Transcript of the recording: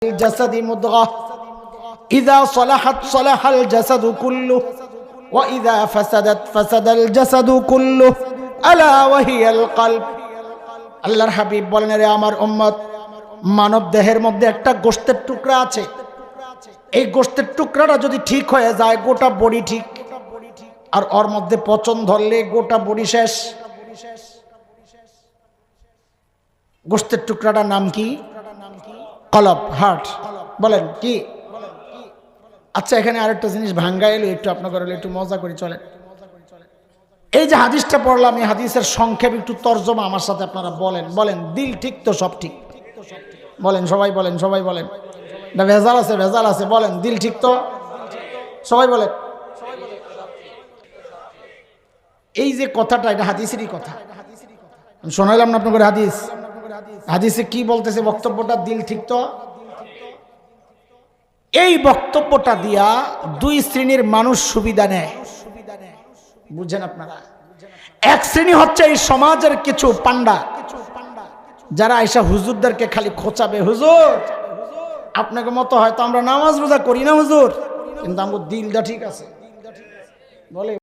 الجسد مضغة إذا صلحت صلح الجسد كله وإذا فسدت فسد الجسد كله ألا وهي القلب আল্লাহর হাবিব বলেন, রে আমার উম্মত, মানব দেহের মধ্যে একটা গোশতের টুকরা আছে। এই গোশতের টুকরাটা যদি ঠিক হয়ে যায় গোটা বডি ঠিক, আর ওর মধ্যে পচন ধরলে গোটা বডি শেষ। গোশতের টুকরাটার নাম কি? কলব, হার্ট। বলেন কি? আচ্ছা, এখানে আরেকটা জিনিস ভাঙ্গা এলো, একটু আপনাদের একটু মজা করে চলে। এই যে হাদিসটা পড়লাম, এই হাদিসের সংক্ষেপ একটু তর্জমা আমার সাথে আপনারা বলেন। বলেন, দিল ঠিক তো সব ঠিক? বলেন, সবাই বলেন, সবাই বলেন। না ভেজাল আছে? ভেজাল আছে? বলেন, দিল ঠিক তো? সবাই বলেন। এই যে কথাটা, এটা হাদিসেরই কথা। শোনাইলাম না আপনাদের হাদিস? হাদিসে কি বলতেছে বক্তব্যটা? দিল ঠিক তো। এই বক্তব্যটা দিয়া দুই শ্রেণীর মানুষ সুবিধা নেয়, বুঝেন আপনারা। এক শ্রেণী হচ্ছে এই সমাজের কিছু পান্ডা, যারা আইসা হুজুরদেরকে খালি খোঁচাবে, হুজুর আপনাকে মতো হয়তো আমরা নামাজ রোজা করি না হুজুর, কিন্তু আমার দিলটা ঠিক আছে বলে।